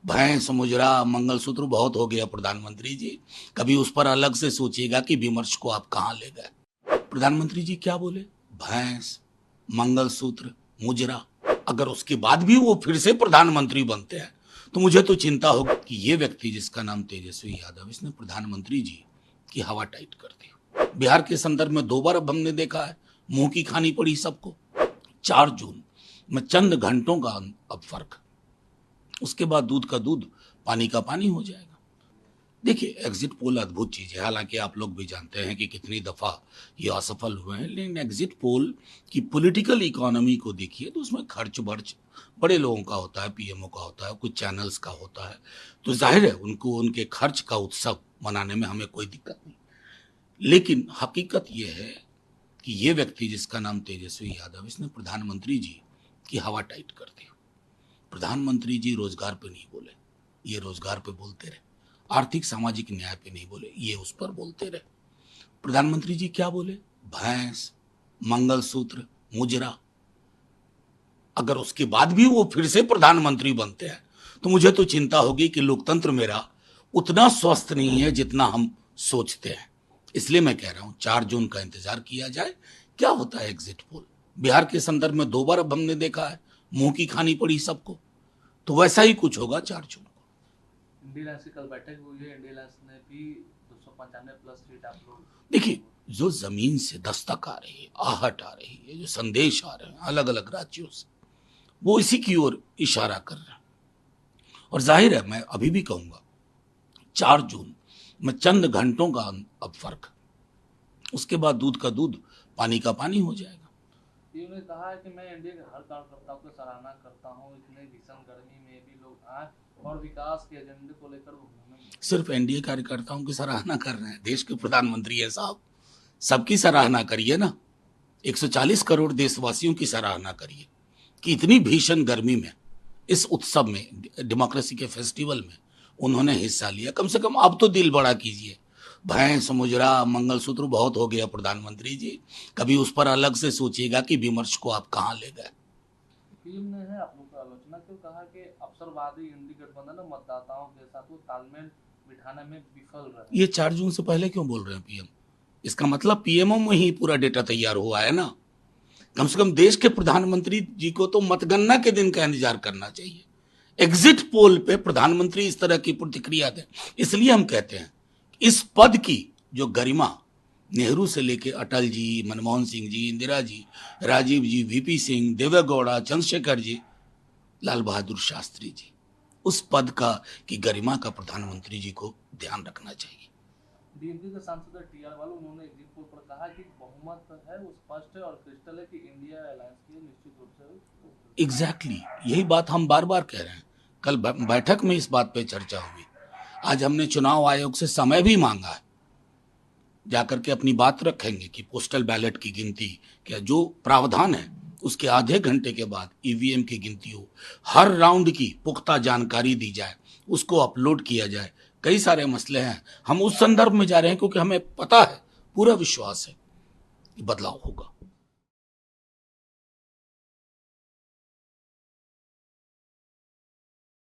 भैंस मुजरा मंगलसूत्र बहुत हो गया प्रधानमंत्री जी। कभी उस पर अलग से सोचिएगा कि विमर्श को आप कहाँ ले गए। प्रधानमंत्री जी क्या बोले? भैंस, मंगलसूत्र, मुजरा। अगर उसके बाद भी वो फिर से प्रधानमंत्री बनते हैं तो मुझे तो चिंता होगी कि ये व्यक्ति जिसका नाम तेजस्वी यादव, इसने प्रधानमंत्री जी की हवा टाइट कर दी। बिहार के संदर्भ में 2 बार अब हमने देखा है, मुंह की खानी पड़ी सबको। 4 जून में चंद घंटों का अब फर्क, उसके बाद दूध का दूध, पानी का पानी हो जाएगा। देखिए, एग्जिट पोल अद्भुत चीज है। हालांकि आप लोग भी जानते हैं कि कितनी दफा ये असफल हुए हैं, लेकिन एग्जिट पोल की पॉलिटिकल इकोनॉमी को देखिए तो उसमें खर्च बर्च बड़े लोगों का होता है, पीएमओ का होता है, कुछ चैनल्स का होता है। तो जाहिर है उनको उनके खर्च का उत्सव मनाने में हमें कोई दिक्कत नहीं। लेकिन हकीकत यह है कि ये व्यक्ति जिसका नाम तेजस्वी यादव, इसने प्रधानमंत्री जी की हवा टाइट कर दी। प्रधानमंत्री जी रोजगार पे नहीं बोले, ये रोजगार पे बोलते रहे। आर्थिक सामाजिक न्याय पे नहीं बोले, ये उस पर बोलते रहे। प्रधानमंत्री जी क्या बोले? भैंस, मंगलसूत्र, मुजरा। अगर उसके बाद भी वो फिर से प्रधानमंत्री बनते हैं तो मुझे तो चिंता होगी कि लोकतंत्र मेरा उतना स्वस्थ नहीं है जितना हम सोचते हैं। इसलिए मैं कह रहा हूं 4 जून का इंतजार किया जाए, क्या होता है एग्जिट पोल। बिहार के संदर्भ में 2 बार अब हमने देखा है, मुंह की खानी पड़ी सबको। तो वैसा ही कुछ होगा 4 जून को। इंडिया अलायंस की कल बैठक हुई है। इंडिया अलायंस ने भी 295 प्लस सीट आप लोग। देखिए, जो जमीन से दस्तक आ रही है, आहट आ रही है, जो संदेश आ रहे हैं अलग अलग राज्यों से, वो इसी की ओर इशारा कर रहे हैं। और जाहिर है, मैं अभी भी कहूंगा 4 जून में चंद घंटों का अब फर्क, उसके बाद दूध का दूध, पानी का पानी हो जाएगा। उन्होंने कहा है कि मैं एनडीए के हर कार्यकर्ताओं की सराहना करता हूं, इतने भीषण गर्मी में भी लोग आए और विकास के एजेंडे को लेकर घूमे। सिर्फ एनडीए कार्यकर्ताओं की सराहना कर रहे हैं? देश के प्रधानमंत्री है साहब, सबकी सराहना करिए ना। 140 करोड़ देशवासियों की सराहना करिए कि इतनी भीषण गर्मी में, इस उत्सव में, डेमोक्रेसी के फेस्टिवल में उन्होंने हिस्सा लिया। कम से कम अब तो दिल बड़ा कीजिए। भैंस मुजरा मंगलसूत्र बहुत हो गया प्रधानमंत्री जी। कभी उस पर अलग से सोचिएगा कि विमर्श को आप कहाँ ले गए। पीएम ने है आप लोग की आलोचना क्यों कहा कि अवसरवादी इंडी गठबंधन मतदाताओं के साथ वो तालमेल बिठाने में विफल रहे। ये 4 जून से पहले क्यों बोल रहे हैं पीएम? इसका मतलब पीएमओ में ही पूरा डेटा तैयार हुआ है ना। कम से कम देश के प्रधानमंत्री जी को तो मतगणना के दिन का इंतजार करना चाहिए। एग्जिट पोल पे प्रधानमंत्री इस तरह की प्रतिक्रिया दें। इसलिए हम कहते हैं इस पद की जो गरिमा, नेहरू से लेके अटल जी, मनमोहन सिंह जी, इंदिरा जी, राजीव जी, वीपी सिंह, देवेगौड़ा, चंद्रशेखर जी, लाल बहादुर शास्त्री जी, उस पद का की गरिमा का प्रधानमंत्री जी को ध्यान रखना चाहिए। डीएमके के सांसद टीआर वालों उन्होंने एग्जिट पोल पर कहा कि बहुमत है वो स्पष्ट है और क्रिस्टल है कि इंडिया अलायंस की निश्चित रूप से। एग्जैक्टली यही बात हम बार बार कह रहे हैं। कल बैठक में इस बात पे चर्चा हुई। आज हमने चुनाव आयोग से समय भी मांगा है, जाकर के अपनी बात रखेंगे कि पोस्टल बैलेट की गिनती क्या जो प्रावधान है उसके आधे घंटे के बाद ईवीएम की गिनती हो, हर राउंड की पुख्ता जानकारी दी जाए, उसको अपलोड किया जाए। कई सारे मसले हैं, हम उस संदर्भ में जा रहे हैं क्योंकि हमें पता है, पूरा विश्वास है कि बदलाव होगा।